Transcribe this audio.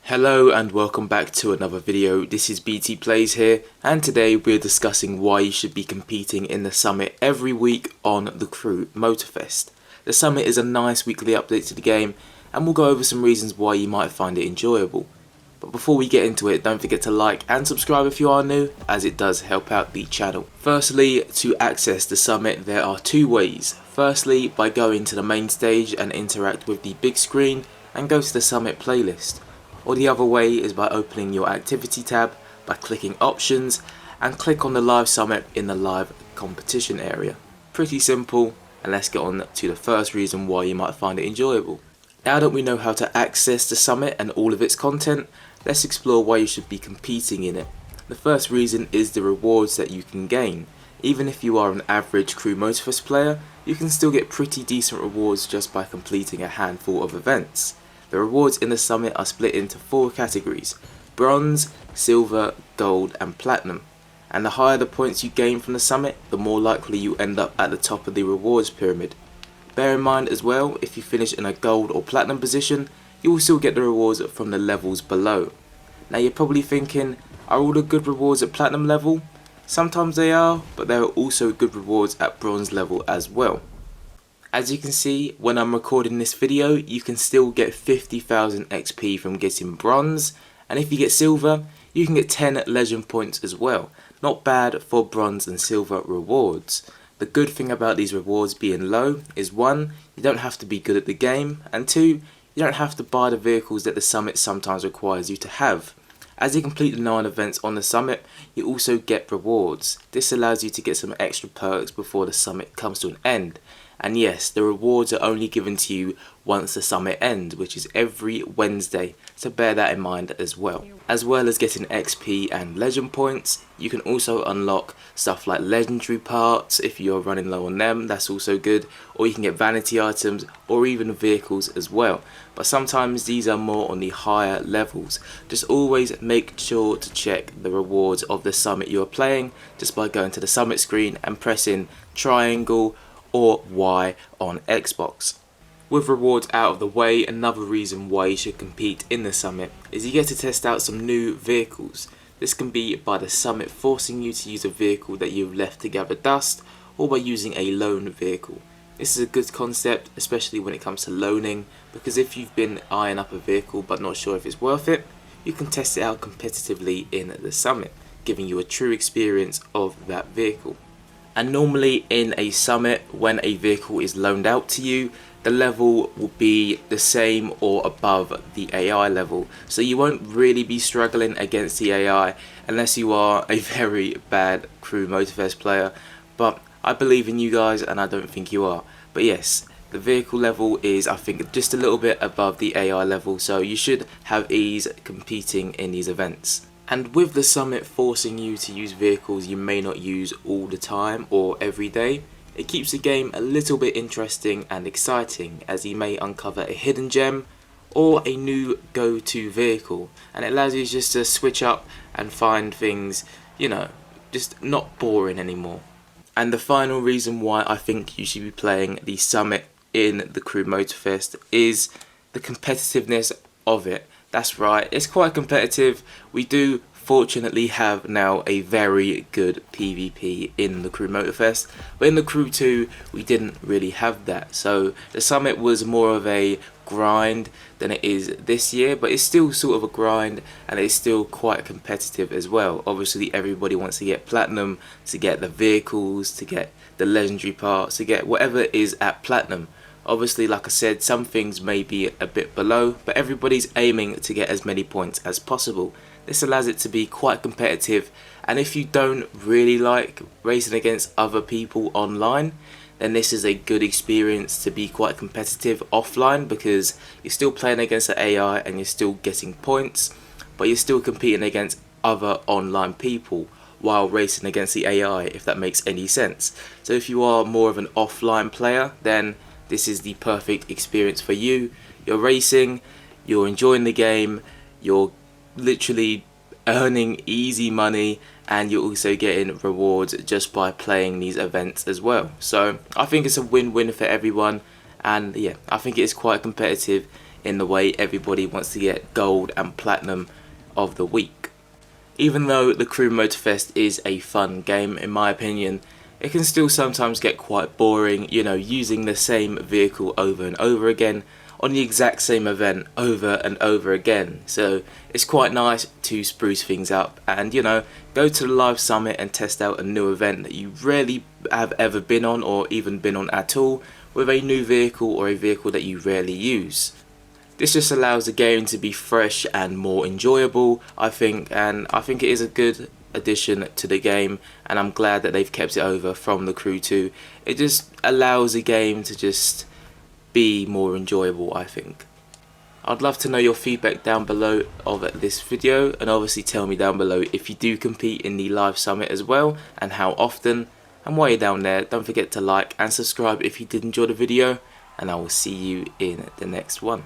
Hello and welcome back to another video. This is BT Plays here, and today we're discussing why you should be competing in the summit every week on the Crew Motorfest. The summit is a nice weekly update to the game, and we'll go over some reasons why you might find it enjoyable. But before we get into it, don't forget to like and subscribe if you are new, as it does help out the channel. Firstly, to access the summit there are two ways. Firstly, by going to the main stage and interact with the big screen and go to the summit playlist. Or the other way is by opening your activity tab by clicking options and click on the live summit in the live competition area. Pretty simple, and let's get on to the first reason why you might find it enjoyable. Now that we know how to access the summit and all of its content, let's explore why you should be competing in it. The first reason is the rewards that you can gain. Even if you are an average Crew Motorfest player, you can still get pretty decent rewards just by completing a handful of events. The rewards in the summit are split into 4 categories: bronze, silver, gold and platinum. And the higher the points you gain from the summit, the more likely you end up at the top of the rewards pyramid. Bear in mind as well, if you finish in a gold or platinum position, you will still get the rewards from the levels below. Now you're probably thinking, are all the good rewards at platinum level? Sometimes they are, but there are also good rewards at bronze level as well. As you can see, when I'm recording this video, you can still get 50,000 XP from getting bronze, and if you get silver, you can get 10 legend points as well. Not bad for bronze and silver rewards. The good thing about these rewards being low is 1, you don't have to be good at the game, and 2, you don't have to buy the vehicles that the summit sometimes requires you to have. As you complete the 9 events on the summit, you also get rewards. This allows you to get some extra perks before the summit comes to an end. And yes, the rewards are only given to you once the summit ends, which is every Wednesday, so bear that in mind as well. As well as getting XP and legend points, you can also unlock stuff like legendary parts if you're running low on them, that's also good, or you can get vanity items or even vehicles as well. But sometimes these are more on the higher levels. Just always make sure to check the rewards of the summit you are playing just by going to the summit screen and pressing triangle or Y on Xbox. With rewards out of the way, another reason why you should compete in the summit is you get to test out some new vehicles. This can be by the summit forcing you to use a vehicle that you've left to gather dust, or by using a loan vehicle. This is a good concept, especially when it comes to loaning, because if you've been eyeing up a vehicle but not sure if it's worth it, you can test it out competitively in the summit, giving you a true experience of that vehicle. And normally in a summit, when a vehicle is loaned out to you, the level will be the same or above the AI level. So you won't really be struggling against the AI unless you are a very bad Crew Motorfest player. But I believe in you guys and I don't think you are. But yes, the vehicle level is, I think, just a little bit above the AI level. So you should have ease competing in these events. And with the summit forcing you to use vehicles you may not use all the time or every day, it keeps the game a little bit interesting and exciting, as you may uncover a hidden gem or a new go-to vehicle, and it allows you just to switch up and find things, you know, just not boring anymore. And the final reason why I think you should be playing the summit in the Crew Motorfest is the competitiveness of it. That's right, it's quite competitive. We do fortunately have now a very good PvP in the Crew Motorfest, but in the Crew 2 we didn't really have that. So the summit was more of a grind than it is this year, but it's still sort of a grind and it's still quite competitive as well. Obviously everybody wants to get platinum, to get the vehicles, to get the legendary parts, to get whatever is at platinum. Obviously, like I said, some things may be a bit below, but everybody's aiming to get as many points as possible. This allows it to be quite competitive, and if you don't really like racing against other people online, then this is a good experience to be quite competitive offline, because you're still playing against the AI and you're still getting points, but you're still competing against other online people while racing against the AI, if that makes any sense. So if you are more of an offline player, then this is the perfect experience for you. You're racing, you're enjoying the game, you're literally earning easy money, and you're also getting rewards just by playing these events as well. So I think it's a win-win for everyone, and yeah, I think it is quite competitive in the way everybody wants to get gold and platinum of the week. Even though the Crew Motorfest is a fun game, in my opinion, it can still sometimes get quite boring, you know, using the same vehicle over and over again on the exact same event over and over again. So it's quite nice to spruce things up and, you know, go to the live summit and test out a new event that you rarely have ever been on or even been on at all, with a new vehicle or a vehicle that you rarely use. This just allows the game to be fresh and more enjoyable, I think, and I think it is a good addition to the game, and I'm glad that they've kept it over from the Crew 2. It just allows the game to just be more enjoyable, I think. I'd love to know your feedback down below of this video, and obviously tell me down below if you do compete in the live summit as well, and how often. And while you're down there, don't forget to like and subscribe if you did enjoy the video, and I will see you in the next one.